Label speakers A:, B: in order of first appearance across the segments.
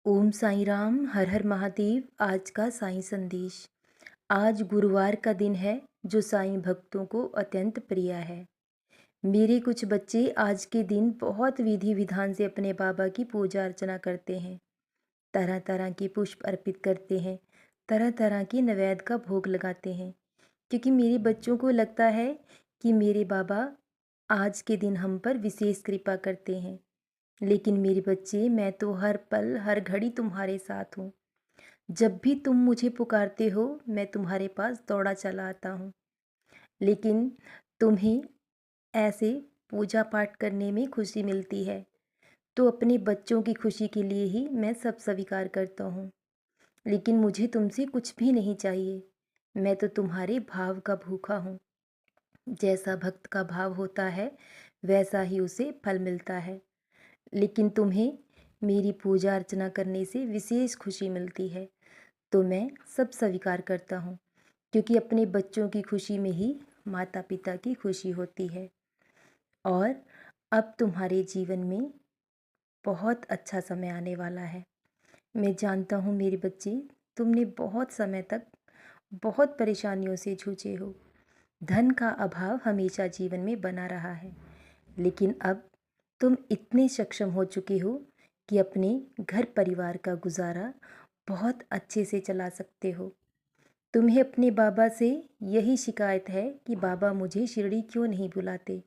A: ओम साईं राम, हर हर महादेव। आज का साईं संदेश। आज गुरुवार का दिन है जो साईं भक्तों को अत्यंत प्रिय है। मेरे कुछ बच्चे आज के दिन बहुत विधि विधान से अपने बाबा की पूजा अर्चना करते हैं। तरह तरह के पुष्प अर्पित करते हैं, तरह तरह के नैवेद्य का भोग लगाते हैं, क्योंकि मेरे बच्चों को लगता है कि मेरे बाबा आज के दिन हम पर विशेष कृपा करते हैं। लेकिन मेरे बच्चे, मैं तो हर पल हर घड़ी तुम्हारे साथ हूँ। जब भी तुम मुझे पुकारते हो, मैं तुम्हारे पास दौड़ा चला आता हूँ। लेकिन तुम्हें ऐसे पूजा पाठ करने में खुशी मिलती है, तो अपने बच्चों की खुशी के लिए ही मैं सब स्वीकार करता हूँ। लेकिन मुझे तुमसे कुछ भी नहीं चाहिए। मैं तो तुम्हारे भाव का भूखा हूँ। जैसा भक्त का भाव होता है, वैसा ही उसे फल मिलता है। लेकिन तुम्हें मेरी पूजा अर्चना करने से विशेष खुशी मिलती है, तो मैं सब स्वीकार करता हूँ, क्योंकि अपने बच्चों की खुशी में ही माता पिता की खुशी होती है। और अब तुम्हारे जीवन में बहुत अच्छा समय आने वाला है। मैं जानता हूँ मेरे बच्चे, तुमने बहुत समय तक बहुत परेशानियों से जूझे हो। धन का अभाव हमेशा जीवन में बना रहा है, लेकिन अब तुम इतने सक्षम हो चुके हो कि अपने घर परिवार का गुजारा बहुत अच्छे से चला सकते हो। तुम्हें अपने बाबा से यही शिकायत है कि बाबा मुझे शिरडी क्यों नहीं बुलाते।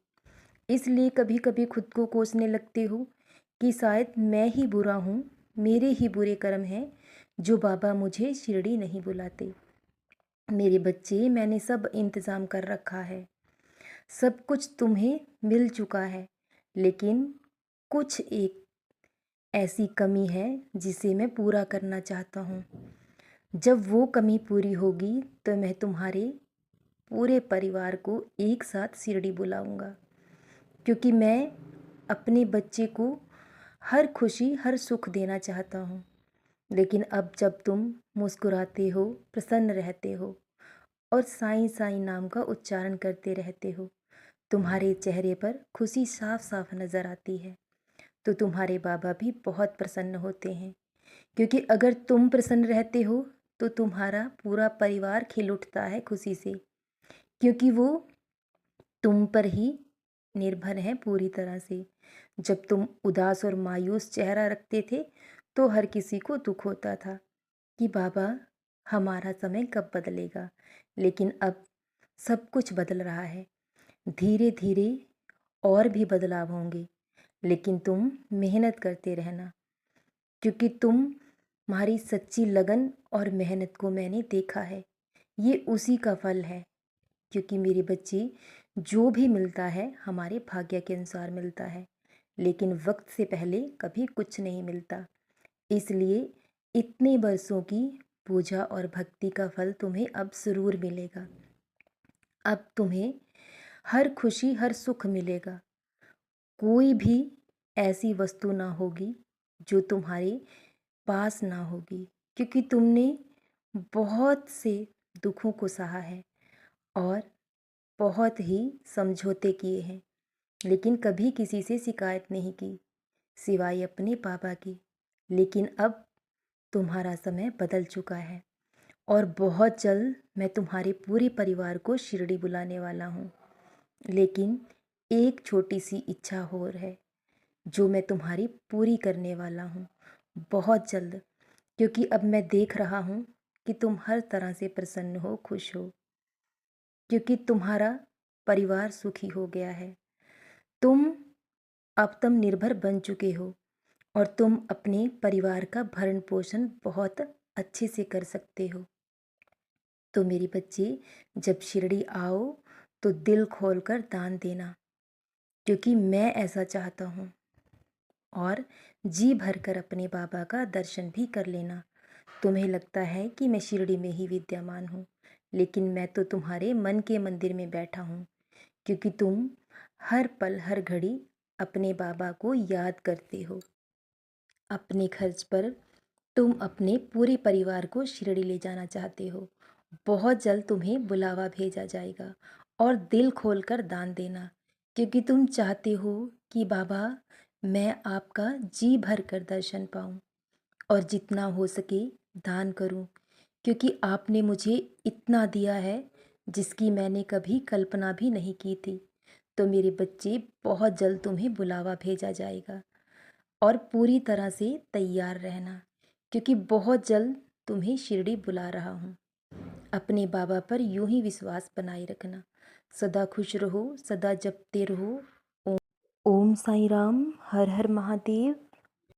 A: इसलिए कभी कभी खुद को कोसने लगते हो कि शायद मैं ही बुरा हूँ, मेरे ही बुरे कर्म हैं जो बाबा मुझे शिरडी नहीं बुलाते। मेरे बच्चे, मैंने सब इंतज़ाम कर रखा है। सब कुछ तुम्हें मिल चुका है, लेकिन कुछ एक ऐसी कमी है जिसे मैं पूरा करना चाहता हूँ। जब वो कमी पूरी होगी तो मैं तुम्हारे पूरे परिवार को एक साथ शिरडी बुलाऊंगा, क्योंकि मैं अपने बच्चे को हर खुशी हर सुख देना चाहता हूँ। लेकिन अब जब तुम मुस्कुराते हो, प्रसन्न रहते हो और साईं साईं नाम का उच्चारण करते रहते हो, तुम्हारे चेहरे पर खुशी साफ साफ नज़र आती है, तो तुम्हारे बाबा भी बहुत प्रसन्न होते हैं। क्योंकि अगर तुम प्रसन्न रहते हो तो तुम्हारा पूरा परिवार खिल उठता है खुशी से, क्योंकि वो तुम पर ही निर्भर है पूरी तरह से। जब तुम उदास और मायूस चेहरा रखते थे तो हर किसी को दुख होता था कि बाबा, हमारा समय कब बदलेगा। लेकिन अब सब कुछ बदल रहा है। धीरे धीरे और भी बदलाव होंगे, लेकिन तुम मेहनत करते रहना, क्योंकि तुम्हारी सच्ची लगन और मेहनत को मैंने देखा है। ये उसी का फल है, क्योंकि मेरे बच्चे, जो भी मिलता है हमारे भाग्य के अनुसार मिलता है, लेकिन वक्त से पहले कभी कुछ नहीं मिलता। इसलिए इतने बरसों की पूजा और भक्ति का फल तुम्हें अब ज़रूर मिलेगा। अब तुम्हें हर खुशी हर सुख मिलेगा। कोई भी ऐसी वस्तु ना होगी जो तुम्हारे पास ना होगी, क्योंकि तुमने बहुत से दुखों को सहा है और बहुत ही समझौते किए हैं, लेकिन कभी किसी से शिकायत नहीं की सिवाय अपने पापा की। लेकिन अब तुम्हारा समय बदल चुका है और बहुत जल्द मैं तुम्हारे पूरे परिवार को शिरडी बुलाने वाला हूँ। लेकिन एक छोटी सी इच्छा और है जो मैं तुम्हारी पूरी करने वाला हूँ बहुत जल्द, क्योंकि अब मैं देख रहा हूँ कि तुम हर तरह से प्रसन्न हो, खुश हो, क्योंकि तुम्हारा परिवार सुखी हो गया है। तुम अब तुम निर्भर बन चुके हो और तुम अपने परिवार का भरण पोषण बहुत अच्छे से कर सकते हो। तो मेरे बच्चे, जब शिरडी आओ तो दिल खोलकर दान देना, क्योंकि मैं ऐसा चाहता हूँ। और जी भरकर अपने बाबा का दर्शन भी कर लेना। तुम्हें लगता है कि मैं शिरडी में ही विद्यमान हूँ, लेकिन मैं तो तुम्हारे मन के मंदिर में बैठा हूँ, क्योंकि तुम हर पल हर घड़ी अपने बाबा को याद करते हो। अपने खर्च पर तुम अपने पूरे परिवार को शिरडी ले जाना चाहते हो। बहुत जल्द तुम्हें बुलावा भेजा जाएगा और दिल खोलकर दान देना, क्योंकि तुम चाहते हो कि बाबा, मैं आपका जी भर कर दर्शन पाऊँ। और जितना हो सके दान करूं, क्योंकि आपने मुझे इतना दिया है जिसकी मैंने कभी कल्पना भी नहीं की थी। तो मेरे बच्चे, बहुत जल्द तुम्हें बुलावा भेजा जाएगा और पूरी तरह से तैयार रहना, क्योंकि बहुत जल्द तुम्हें शिरडी बुला रहा हूँ। अपने बाबा पर यूं ही विश्वास बनाए रखना। सदा खुश रहो, सदा जपते रहो। ओम साईं राम। हर हर महादेव।